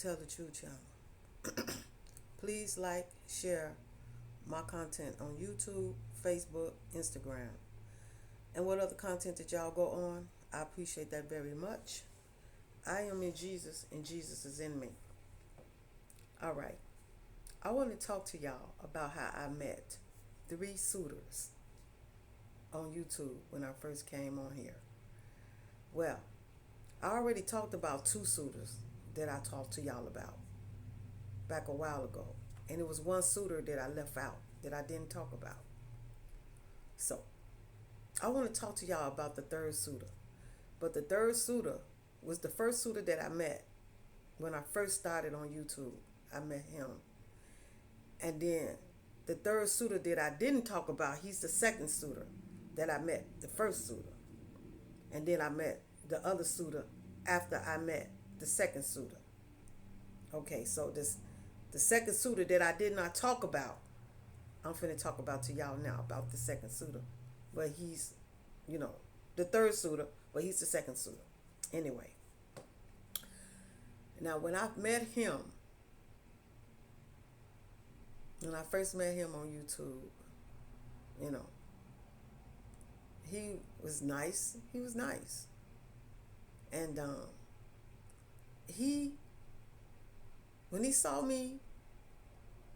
Tell the Truth channel. Please like, share my content on YouTube, Facebook, Instagram, and what other content that y'all go on. I appreciate that very much. I am in Jesus and Jesus is in me. All right. I want to talk to y'all about how I met three suitors on YouTube when I first came on here. Well, I already talked about two suitors that I talked to y'all about back a while ago. And it was one suitor that I left out that I didn't talk about. So, I want to talk to y'all about the third suitor. But the third suitor was the first suitor that I met when I first started on YouTube. I met him. And then the third suitor that I didn't talk about, he's the second suitor that I met, the first suitor. And then I met the other suitor after I met the second suitor. Okay, so the second suitor that I did not talk about, I'm finna talk about to y'all now about the second suitor. But he's, the third suitor, but he's the second suitor. Anyway. Now when I met him, when I first met him on YouTube, he was nice. He was nice. And when he saw me,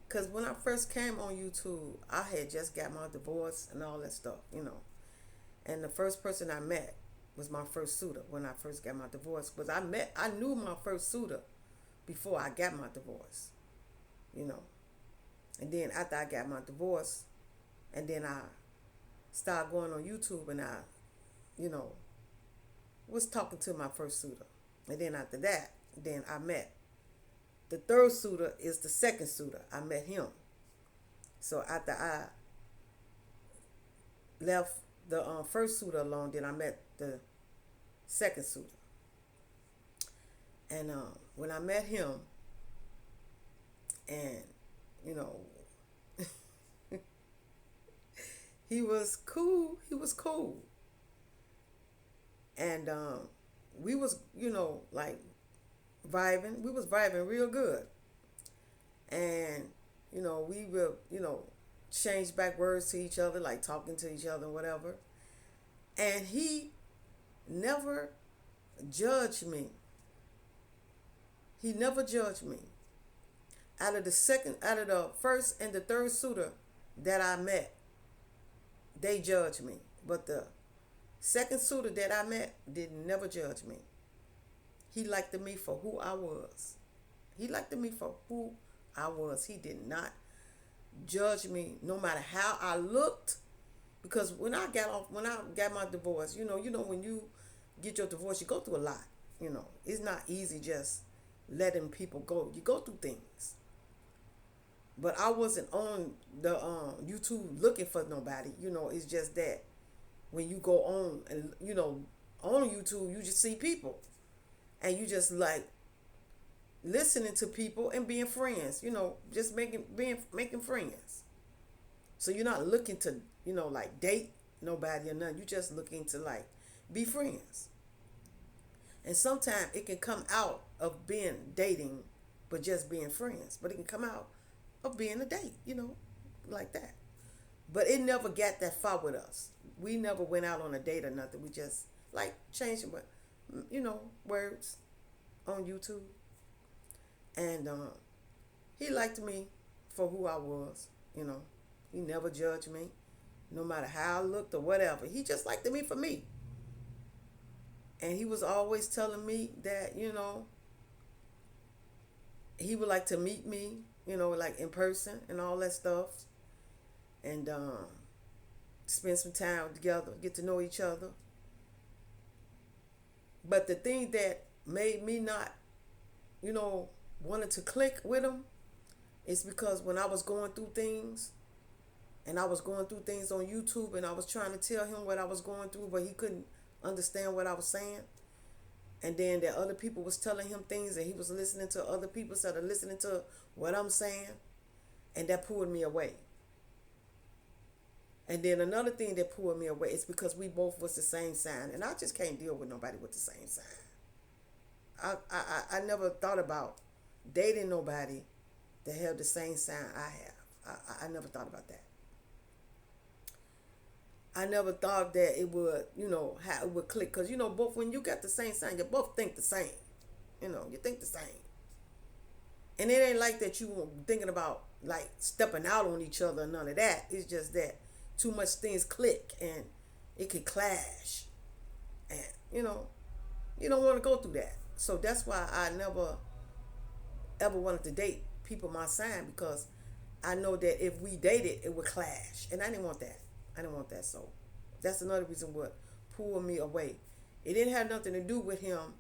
because when I first came on YouTube, I had just got my divorce and all that stuff. And the first person I met was my first suitor when I first got my divorce. Because I knew my first suitor before I got my divorce. And then after I got my divorce, and then I started going on YouTube and I, was talking to my first suitor. And then after that, then I met. The third suitor is the second suitor. I met him. So after I left the first suitor alone, then I met the second suitor. And when I met him, and he was cool. He was cool. And we was, like vibing. We was vibing real good. And, we will, change back words to each other, like talking to each other and whatever. And he never judged me. He never judged me. Out of the first and the third suitor that I met, they judged me. But the second suitor that I met did never judge me. He liked me for who I was. He liked me for who I was. He did not judge me no matter how I looked. Because when I got my divorce, when you get your divorce, you go through a lot. It's not easy just letting people go. You go through things. But I wasn't on the YouTube looking for nobody. It's just that when you go on and, on YouTube, you just see people. And you just like listening to people and being friends. Just making friends. So you're not looking to, like date nobody or nothing. You just looking to like be friends. And sometimes it can come out of being dating, but just being friends. But it can come out of being a date, like that. But it never got that far with us. We never went out on a date or nothing. We just like changing, words on YouTube. And he liked me for who I was. He never judged me, no matter how I looked or whatever. He just liked me for me. And he was always telling me that, he would like to meet me, like in person and all that stuff. And spend some time together, get to know each other. But the thing that made me not, wanted to click with him is because when I was going through things, and I was going through things on YouTube, and I was trying to tell him what I was going through, but he couldn't understand what I was saying. And then that other people was telling him things, and he was listening to other people instead of listening to what I'm saying. And that pulled me away. And then another thing that pulled me away is because we both was the same sign. And I just can't deal with nobody with the same sign. I never thought about dating nobody that have the same sign I have. I never thought about that. I never thought that it would, how it would click. Because, both when you got the same sign, you both think the same. You think the same. And it ain't like that you thinking about, like, stepping out on each other, none of that. It's just that too much things click and it could clash. And, you don't want to go through that. So that's why I never ever wanted to date people my sign, because I know that if we dated, it would clash. And I didn't want that. I didn't want that. So that's another reason what pulled me away. It didn't have nothing to do with him,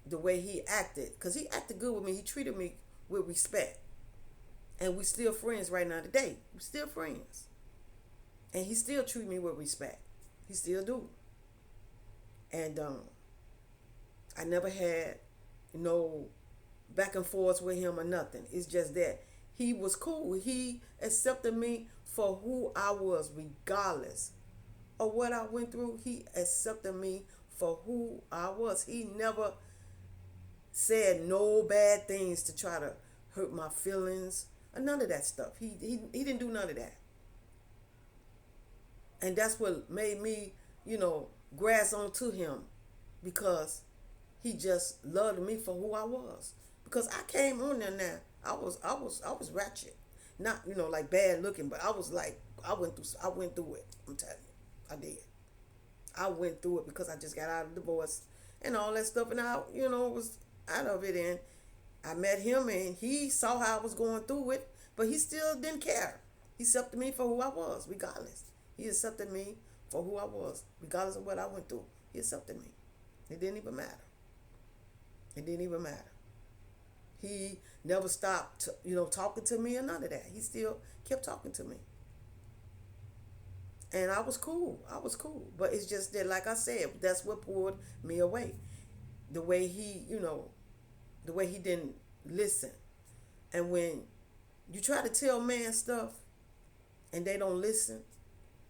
the way he acted. Because he acted good with me. He treated me with respect. And we still friends right now today. We still friends. And he still treat me with respect. He still do. And I never had no back and forth with him or nothing. It's just that he was cool. He accepted me for who I was, regardless of what I went through. He accepted me for who I was. He never said no bad things to try to hurt my feelings or none of that stuff. He didn't do none of that. And that's what made me, grasp onto him, because he just loved me for who I was. Because I came on there now. I was ratchet. Not, like bad looking, but I was like, I went through it. I'm telling you. I did. I went through it because I just got out of divorce and all that stuff, and I, was out of it. And I met him and he saw how I was going through it, but he still didn't care. He accepted me for who I was, regardless. He accepted me for who I was, regardless of what I went through. He accepted me. It didn't even matter. It didn't even matter. He never stopped, talking to me or none of that. He still kept talking to me. And I was cool. But it's just that, like I said, that's what pulled me away. The way he, the way he didn't listen. And when you try to tell man stuff and they don't listen,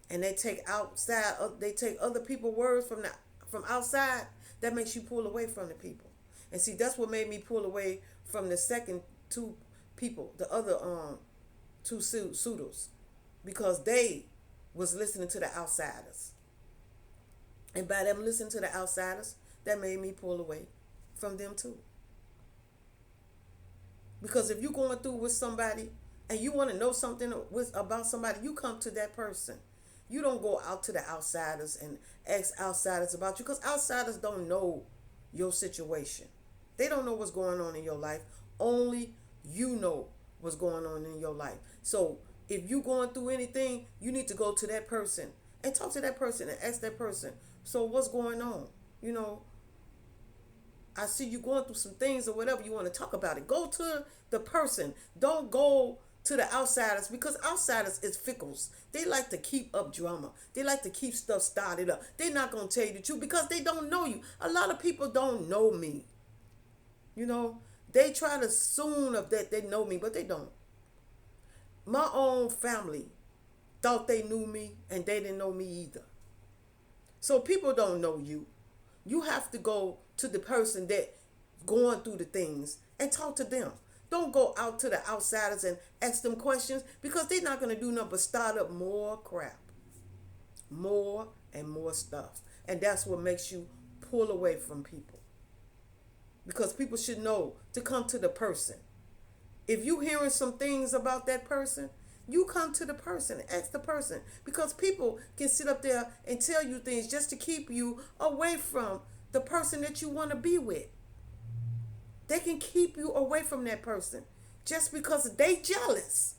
and they take other people's words from outside, that makes you pull away from the people. And see, that's what made me pull away from the second two people, the other two suitors, because they was listening to the outsiders. And by them listening to the outsiders, that made me pull away from them too. Because if you're going through with somebody and you want to know something about somebody, you come to that person. You don't go out to the outsiders and ask outsiders about you, because outsiders don't know your situation. They don't know what's going on in your life. Only you know what's going on in your life. So if you're going through anything, you need to go to that person and talk to that person and ask that person, so what's going on? I see you going through some things or whatever, you want to talk about it. Go to the person. Don't go to the outsiders, because outsiders is fickles. They like to keep up drama. They like to keep stuff started up. They're not going to tell you the truth because they don't know you. A lot of people don't know me. They try to assume that they know me, but they don't. My own family thought they knew me and they didn't know me either. So people don't know you. You have to go to the person that going through the things and talk to them. Don't go out to the outsiders and ask them questions, because they're not going to do nothing but start up more crap. More and more stuff. And that's what makes you pull away from people. Because people should know to come to the person. If you hearing some things about that person, you come to the person and ask the person. Because people can sit up there and tell you things just to keep you away from the person that you want to be with. They can keep you away from that person just because they jealous.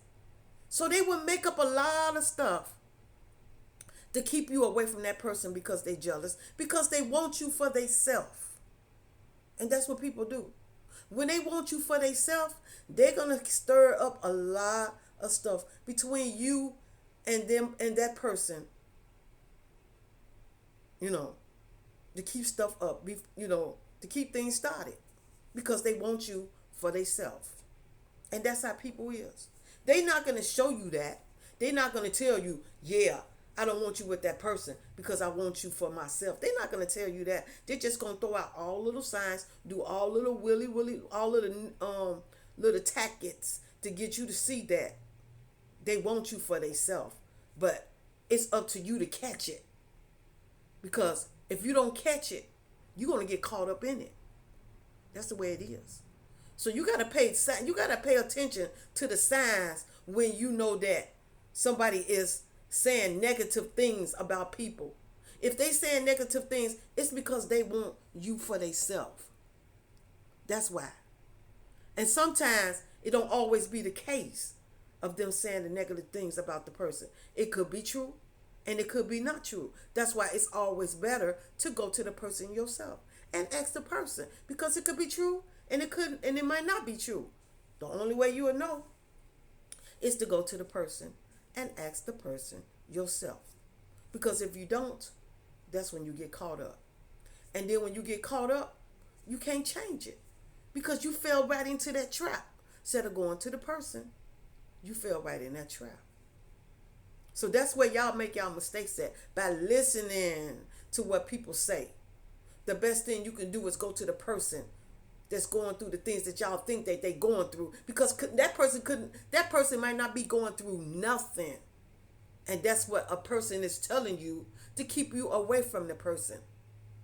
So they will make up a lot of stuff to keep you away from that person because they jealous, because they want you for themselves. And that's what people do. When they want you for themselves, they're going to stir up a lot of stuff between you and them and that person, to keep stuff up, to keep things started. Because they want you for themselves. And that's how people is. They're not going to show you that. They're not going to tell you, yeah, I don't want you with that person because I want you for myself. They're not going to tell you that. They're just going to throw out all little signs, do all little willy, all little tactics to get you to see that they want you for themselves. But it's up to you to catch it. Because if you don't catch it, you're going to get caught up in it. That's the way it is. So you got to pay attention to the signs when you know that somebody is saying negative things about people. If they saying negative things, it's because they want you for themselves. That's why. And sometimes it don't always be the case of them saying the negative things about the person. It could be true and it could be not true. That's why it's always better to go to the person yourself and ask the person, because it could be true and it might not be true. The only way you will know is to go to the person and ask the person yourself. Because if you don't, that's when you get caught up. And then when you get caught up, you can't change it. Because you fell right into that trap. Instead of going to the person, you fell right in that trap. So that's where y'all make y'all mistakes at. By listening to what people say. The best thing you can do is go to the person that's going through the things that y'all think that they going through. Because that person might not be going through nothing. And that's what a person is telling you, to keep you away from the person.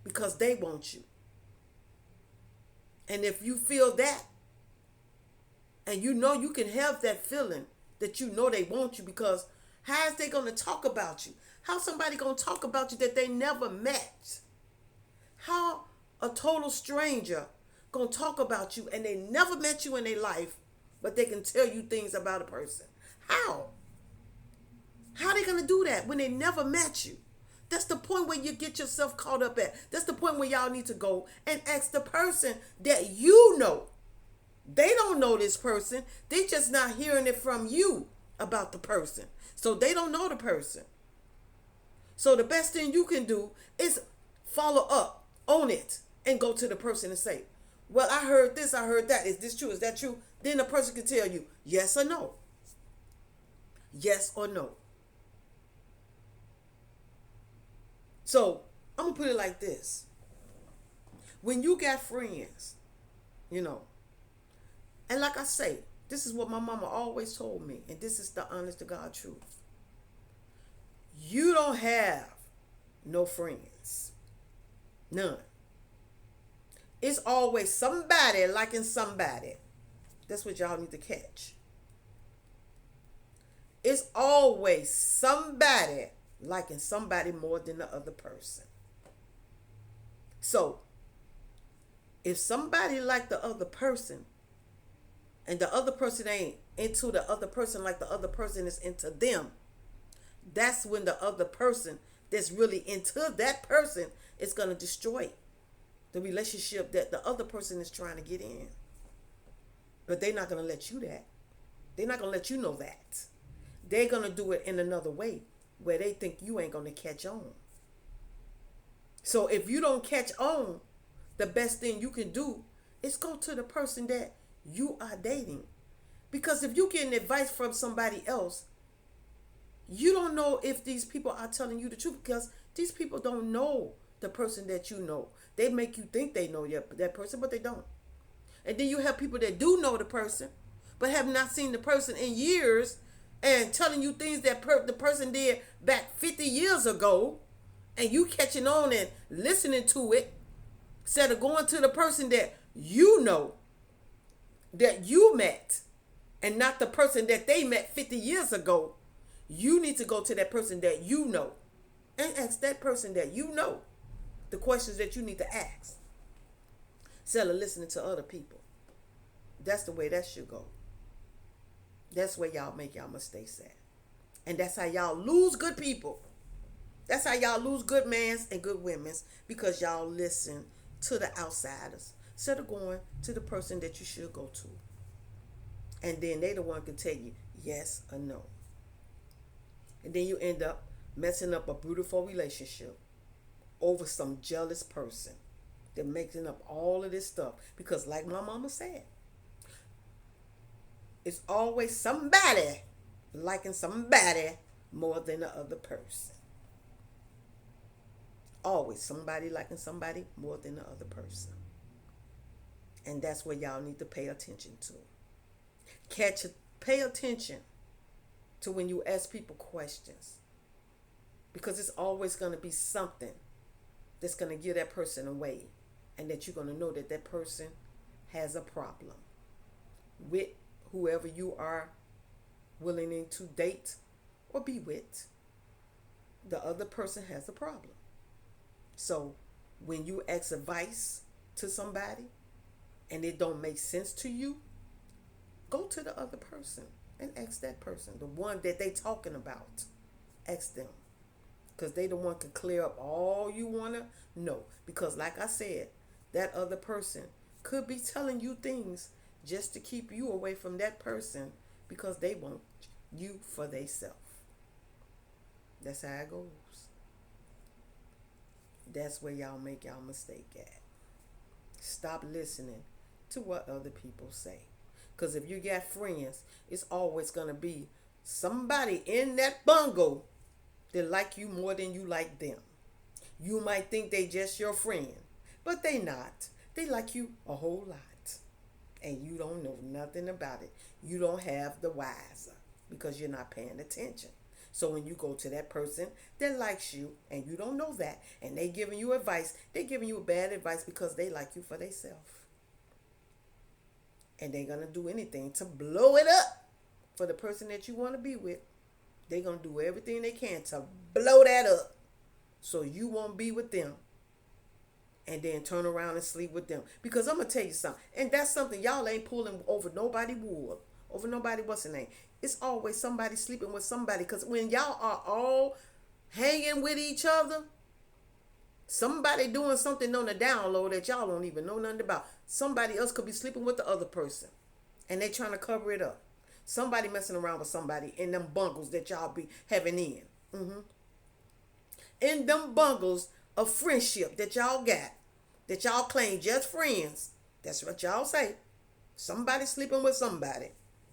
Because they want you. And if you feel that, and you know you can have that feeling that you know they want you, because how is they going to talk about you? How somebody going to talk about you that they never met? How a total stranger going to talk about you and they never met you in their life, but they can tell you things about a person? How? How are they going to do that when they never met you? That's the point where you get yourself caught up at. That's the point where y'all need to go and ask the person that you know. They don't know this person. They just not hearing it from you about the person. So they don't know the person. So the best thing you can do is follow up on it and go to the person and say, well, I heard this, I heard that. Is this true? Is that true? Then the person can tell you yes or no. Yes or no. So I'm going to put it like this. When you got friends, and like I say, this is what my mama always told me, and this is the honest to God truth. You don't have no friends. None. It's always somebody liking somebody. That's what y'all need to catch. It's always somebody liking somebody more than the other person. So, if somebody like the other person, and the other person ain't into the other person like the other person is into them, that's when the other person that's really into that person is going to destroy the relationship that the other person is trying to get in. But they're not going to let you that. They're not going to let you know that. They're going to do it in another way where they think you ain't going to catch on. So if you don't catch on, the best thing you can do is go to the person that you are dating. Because if you're getting advice from somebody else, you don't know if these people are telling you the truth, because these people don't know the person that you know. They make you think they know that person, but they don't. And then you have people that do know the person, but have not seen the person in years, and telling you things that the person did back 50 years ago, and you catching on and listening to it, instead of going to the person that you know, that you met, and not the person that they met 50 years ago. You need to go to that person that you know and ask that person that you know the questions that you need to ask, instead of listening to other people. That's the way that should go. That's where y'all make y'all mistakes at. And that's how y'all lose good people. That's how y'all lose good mans and good women's, because y'all listen to the outsiders instead of going to the person that you should go to. And then they the one can tell you yes or no. And then you end up messing up a beautiful relationship over some jealous person. They're making up all of this stuff. Because like my mama said, it's always somebody liking somebody more than the other person. Always somebody liking somebody more than the other person. And that's where y'all need to pay attention to. Pay attention to when you ask people questions. Because it's always going to be something that's going to give that person away. And that you're going to know that that person has a problem with whoever you are willing to date or be with. The other person has a problem. So when you ask advice to somebody and it don't make sense to you, go to the other person and ask that person, the one that they talking about. Ask them, because they the one can clear up all you want to know. Because like I said, that other person could be telling you things just to keep you away from that person because they want you for themselves. That's how it goes. That's where y'all make y'all mistake at. Stop listening to what other people say. Because if you got friends, it's always going to be somebody in that bungle that like you more than you like them. You might think they just your friend, but they not. They like you a whole lot. And you don't know nothing about it. You don't have the wiser because you're not paying attention. So when you go to that person that likes you and you don't know that and they giving you advice, they giving you bad advice because they like you for themselves. And they're going to do anything to blow it up for the person that you want to be with. They're going to do everything they can to blow that up so you won't be with them. And then turn around and sleep with them. Because I'm going to tell you something. And that's something y'all ain't pulling over nobody wool. Over nobody, what's the name? It's always somebody sleeping with somebody. Because when y'all are all hanging with each other, somebody doing something on the down low that y'all don't even know nothing about. Somebody else could be sleeping with the other person. And they trying to cover it up. Somebody messing around with somebody in them bungles that y'all be having in. In them bungles of friendship that y'all got, that y'all claim just friends. That's what y'all say. Somebody sleeping with somebody.